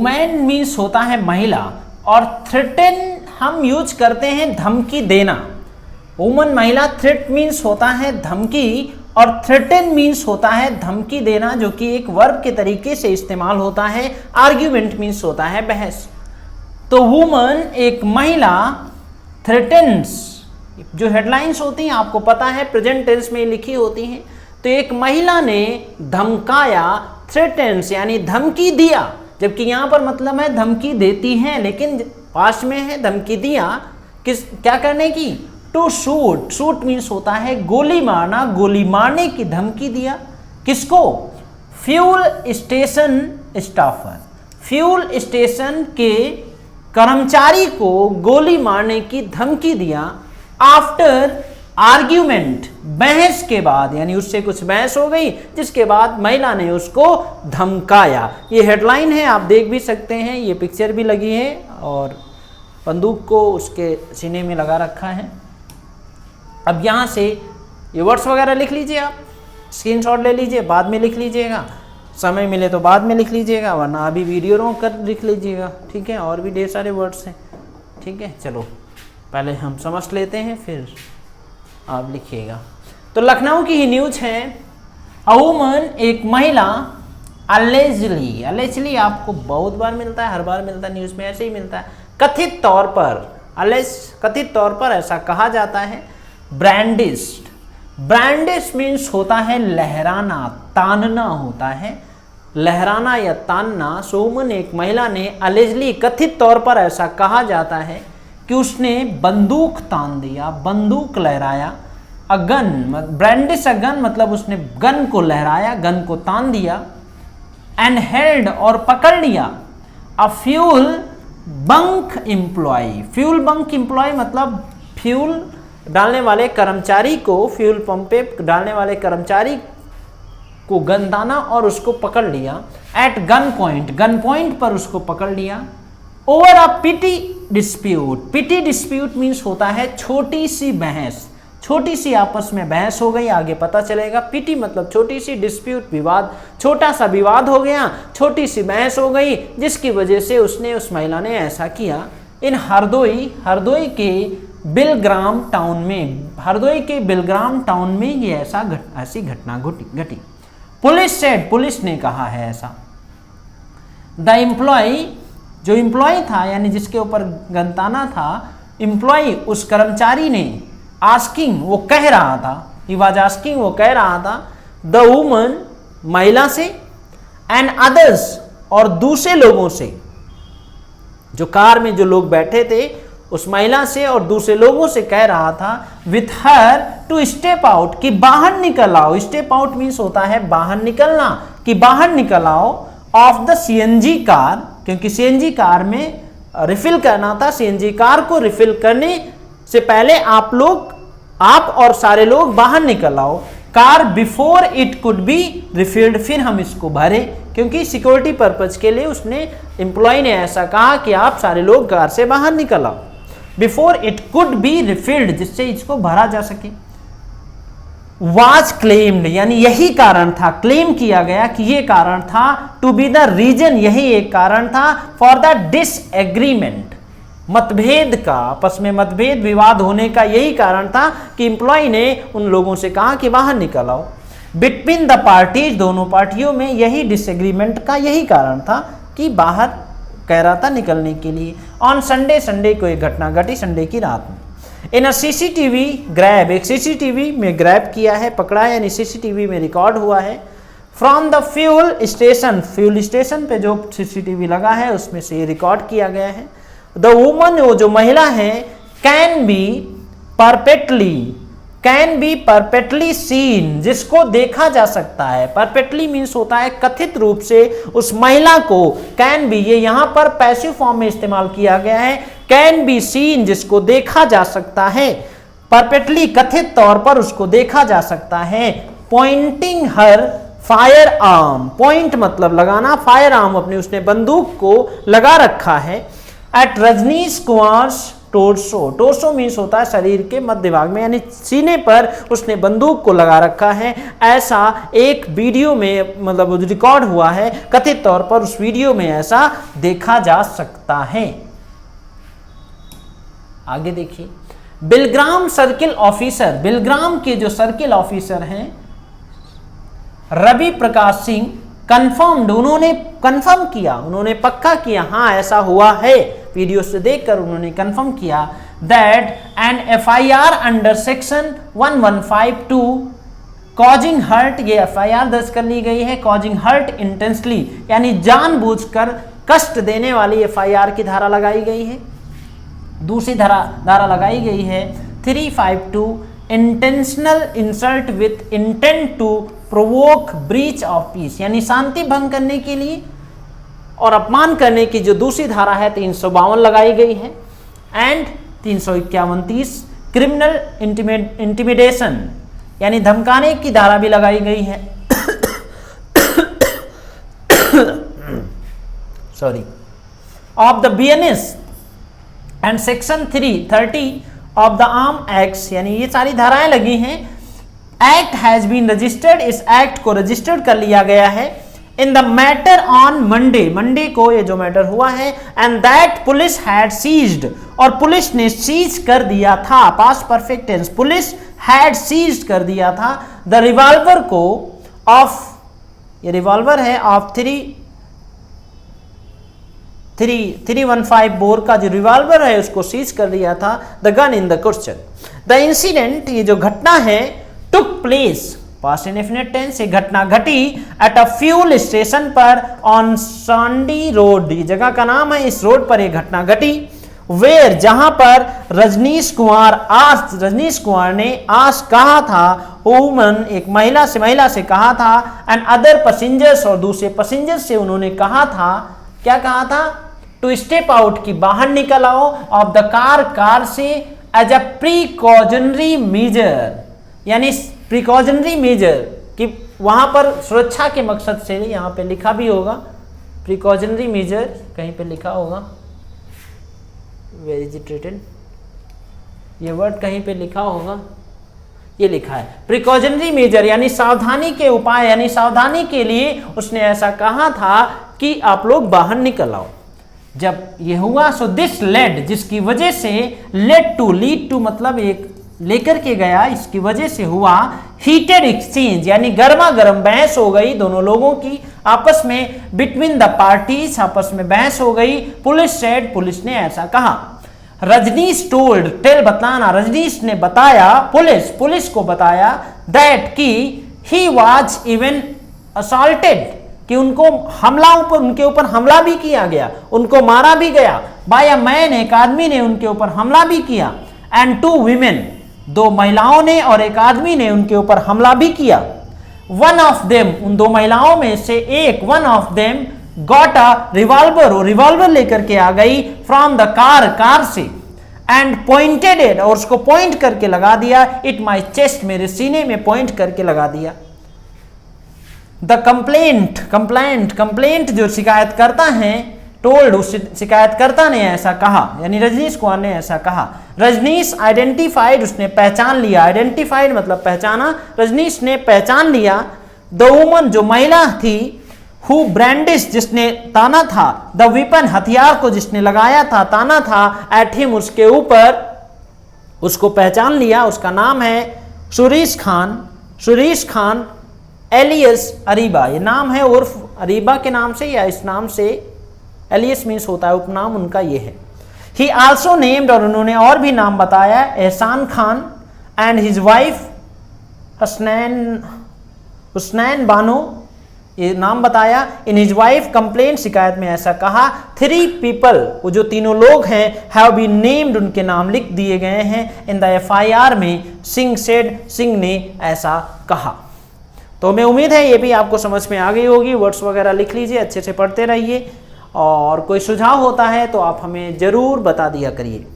Women means होता है महिला, और थ्रेटन हम यूज करते हैं धमकी देना। वुमन महिला, थ्रेट मीन्स होता है धमकी, और थ्रेटन मीन्स होता है धमकी देना, जो कि एक वर्ब के तरीके से इस्तेमाल होता है। आर्ग्यूमेंट मीन्स होता है बहस। तो वुमन एक महिला, थ्रेटन्स, जो हेडलाइंस होती हैं आपको पता है प्रेजेंट टेंस में लिखी होती हैं। तो एक महिला ने धमकाया, थ्रेटन्स यानी धमकी दिया, जबकि यहाँ पर मतलब है धमकी देती है, लेकिन पास्ट में है धमकी दिया किस क्या करने की, टू शूट। शूट मीन्स होता है गोली मारना, गोली मारने की धमकी दिया। किसको? Fuel station staffer, fuel station के कर्मचारी को गोली मारने की धमकी दिया। आफ्टर आर्ग्यूमेंट, बहस के बाद, यानी उससे कुछ बहस हो गई जिसके बाद महिला ने उसको धमकाया। ये हेडलाइन है, आप देख भी सकते हैं, ये पिक्चर भी लगी है और बंदूक को उसके सीने में लगा रखा है। अब यहाँ से ये वर्ड्स वगैरह लिख लीजिए, आप स्क्रीनशॉट ले लीजिए, बाद में लिख लीजिएगा, समय मिले तो बाद में लिख लीजिएगा, वरना अभी वीडियो रोक कर लिख लीजिएगा, ठीक है। और भी ढेर सारे वर्ड्स हैं, ठीक है। चलो पहले हम समझ लेते हैं, फिर आप लिखिएगा। तो लखनऊ की ही न्यूज है, अ वुमन एक महिला, अलेजली, अलेजली आपको बहुत बार मिलता है, हर बार मिलता है, न्यूज में ऐसे ही मिलता है। कथित तौर पर, कथित तौर पर ऐसा कहा जाता है। ब्रांडिश्ड, ब्रांडिश मीन्स होता है लहराना, तानना होता है, लहराना या तानना। सो वुमन एक महिला ने, अलेजली कथित तौर पर ऐसा कहा जाता है कि उसने बंदूक तान दिया, बंदूक लहराया। अगन, ब्रांडिश अगन मतलब उसने गन को लहराया, गन को तान दिया। एंड हेल्ड और पकड़ लिया। A fuel bunk employee, fuel bunk employee मतलब फ्यूल डालने वाले कर्मचारी को, फ्यूल पंप पे डालने वाले कर्मचारी को गन दाना और उसको पकड़ लिया। At gun point, gun point पर उसको पकड़ लिया। Over a petty dispute, petty dispute means होता है छोटी सी बहस, छोटी सी आपस में बहस हो गई, आगे पता चलेगा। पिटी मतलब छोटी सी, डिस्प्यूट विवाद, छोटा सा विवाद हो गया, छोटी सी बहस हो गई, जिसकी वजह से उसने, उस महिला ने ऐसा किया। इन हरदोई, हरदोई के बिलग्राम टाउन में, हरदोई के बिलग्राम टाउन में ये ऐसी घटना घटी। पुलिस सेड, पुलिस ने कहा है ऐसा। द एम्प्लॉय, जो एम्प्लॉय था यानी जिसके ऊपर गनताना था, एम्प्लॉय उस कर्मचारी ने, आस्किंग वो कह रहा था, ही वाज आस्किंग वो कह रहा था, द वुमन महिला से, एंड अदर्स और दूसरे लोगों से, जो कार में जो लोग बैठे थे उस महिला से और दूसरे लोगों से कह रहा था, with her to step out, कि बाहर निकल आओ। स्टेप आउट मीन्स होता है बाहर निकलना, कि बाहर निकल आओ। ऑफ द सीएनजी कार, क्योंकि सीएनजी कार में रिफिल करना था, सीएनजी कार को रिफिल करने से पहले आप लोग, आप और सारे लोग बाहर निकल आओ। Car before it could be रिफिल्ड, फिर हम इसको भरे, क्योंकि सिक्योरिटी पर्पज के लिए उसने, एम्प्लॉय ने ऐसा कहा कि आप सारे लोग कार से बाहर निकल आओ। बिफोर इट कुड बी रिफिल्ड, जिससे इसको भरा जा सके। वाज क्लेम्ड यानी यही कारण था, क्लेम किया गया कि ये कारण था। टू बी द रीजन, यही एक कारण था। फॉर द डिसएग्रीमेंट, मतभेद का, आपस में मतभेद विवाद होने का यही कारण था कि एम्प्लॉय ने उन लोगों से कहा कि बाहर निकल आओ। बिटवीन द पार्टीज, दोनों पार्टियों में यही डिसएग्रीमेंट का यही कारण था कि बाहर कह रहा था निकलने के लिए। ऑन संडे, संडे को एक घटना घटी, संडे की रात में। इन अ सीसीटीवी ग्रैब, एक सीसीटीवी में ग्रैब किया है, पकड़ा है, यानी सीसीटीवी में रिकॉर्ड हुआ है। From the fuel station, fuel station पे जो सीसीटीवी लगा है उसमें से रिकॉर्ड किया गया है। द वुमन, वो जो महिला है, कैन बी परपेटली सीन, जिसको देखा जा सकता है। परपेटली मीन्स होता है कथित रूप से, उस महिला को, कैन बी, ये यहां पर पैसिव फॉर्म में इस्तेमाल किया गया है। कैन बी सीन, जिसको देखा जा सकता है। परपेटली कथित तौर पर उसको देखा जा सकता है। पॉइंटिंग हर फायर आर्म, पॉइंट मतलब लगाना, फायर आर्म अपने उसने बंदूक को लगा रखा है। At Rajneesh Kumar torso. Torso means होता है शरीर के मध्य भाग में, यानी सीने पर उसने बंदूक को लगा रखा है। ऐसा एक वीडियो में मतलब रिकॉर्ड हुआ है, कथित तौर पर उस वीडियो में ऐसा देखा जा सकता है। आगे देखिए, बिलग्राम सर्किल ऑफिसर, बिलग्राम के जो सर्किल ऑफिसर हैं रवि प्रकाश सिंह कंफर्म्ड, उन्होंने कंफर्म किया, उन्होंने पक्का किया, हाँ ऐसा हुआ है, वीडियो से देखकर उन्होंने कंफर्म किया that an FIR under section 1152 causing hurt, ये एफआईआर दर्ज कर ली गई है कॉजिंग हर्ट इंटेंसली, यानी जानबूझकर कष्ट देने वाली एफआईआर की धारा लगाई गई है। दूसरी धारा लगाई गई है 352 intentional insult with intent to provoke breach of peace, यानी शांति भंग करने के लिए और अपमान करने की जो दूसरी धारा है 352 लगाई गई है। एंड 351 क्रिमिनल इंटिमिडेशन, यानी धमकाने की धारा भी लगाई गई है sorry of the BNS and section 330 of the arm acts, यानी ये सारी धाराएं लगी हैं। एक्ट हैज बीन रजिस्टर्ड, इस एक्ट को रजिस्टर्ड कर लिया गया है in the matter on Monday, Monday को ये जो मैटर हुआ है। And that police had seized, और पुलिस ने सीज कर दिया था, past perfect tense, police had seized कर दिया था द रिवॉल्वर को ऑफ, ये रिवॉल्वर है ऑफ 315 बोर का जो रिवॉल्वर है उसको सीज कर दिया था, the gun in the question. The incident, ये जो घटना है, took place, past indefinite tense, ये घटना घटी एट अ फ्यूल स्टेशन पर ऑन सांडी रोड, ये जगह का नाम है, इस रोड पर ये घटना घटी। वेयर, जहां पर रजनीश कुमार ने आज कहा था, वुमन, एक महिला से कहा था, एंड अदर पैसेंजर्स, और दूसरे पैसेंजर से उन्होंने कहा था, क्या कहा था, टू स्टेप आउट, की बाहर निकल आओ, ऑफ द कार से, एज अ प्रिकॉशनरी मेजर, यानी प्रिकॉशनरी मेजर कि वहां पर सुरक्षा के मकसद से, यहां पे लिखा भी होगा प्रिकॉशनरी मेजर, कहीं पे लिखा होगा, वेयर इज इट रिटन, ये वर्ड कहीं पे लिखा होगा, ये लिखा है प्रिकॉशनरी मेजर, यानी सावधानी के उपाय, यानी सावधानी के लिए उसने ऐसा कहा था कि आप लोग बाहर निकल आओ। जब ये हुआ, सो दिस लेड, जिसकी वजह से, लीड टू मतलब एक लेकर के गया, इसकी वजह से हुआ हीटेड एक्सचेंज, यानी गर्मा गर्म बहस हो गई दोनों लोगों की आपस में, बिटवीन द पार्टीज, आपस में बहस हो गई। पुलिस सेड, पुलिस ने ऐसा कहा। रजनीश टोल्ड, टेल बताना, रजनीश ने बताया, पुलिस को बताया दैट कि ही वाज इवन असॉल्टेड, कि उनको उनके ऊपर हमला भी किया गया, उनको मारा भी गया, बाय अ मैन, एक आदमी ने उनके ऊपर हमला भी किया, एंड 2 वीमेन, 2 महिलाओं ने और एक आदमी ने उनके ऊपर हमला भी किया। वन ऑफ देम, उन 2 महिलाओं में से एक, one of them got a revolver, वो रिवॉल्वर लेकर के आ गई फ्रॉम द कार से, एंड पॉइंटेड इट, और उसको पॉइंट करके लगा दिया, इट माई चेस्ट, मेरे सीने में पॉइंट करके लगा दिया। द कंप्लेंट जो शिकायत करता है, टोल्ड, उस शिकायतकर्ता ने ऐसा कहा, यानी रजनीश कुमार ने ऐसा कहा। रजनीश आइडेंटिफाइड, उसने पहचान लिया, आइडेंटिफाइड मतलब पहचाना, रजनीश ने पहचान लिया द वुमन, जो महिला थी, हु ब्रांडिश, जिसने ताना था, द वेपन, हथियार को जिसने लगाया था, ताना था, एट हिम, उसके ऊपर, उसको पहचान लिया, उसका नाम है सुरेश खान एलियस अरीबा, ये नाम है, उर्फ अरीबा के नाम से या इस नाम से, एलियस मीन्स होता है उपनाम, उनका ये है। ही आल्सो नेम्ड, और उन्होंने और भी नाम बताया, एहसान Khan and his wife Husnain Bano, ये नाम बताया। इन हिज वाइफ कंप्लेंट, शिकायत में ऐसा कहा, 3 पीपल, वो जो तीनों लोग हैं, हैव बीन नेम्ड, उनके नाम लिख दिए गए हैं इन द एफआईआर में। सिंह सेड, सिंह ने ऐसा कहा। तो हमें उम्मीद है ये भी आपको समझ में आ गई होगी। वर्ड्स वगैरह लिख लीजिए, अच्छे से पढ़ते रहिए, और कोई सुझाव होता है तो आप हमें ज़रूर बता दिया करिए।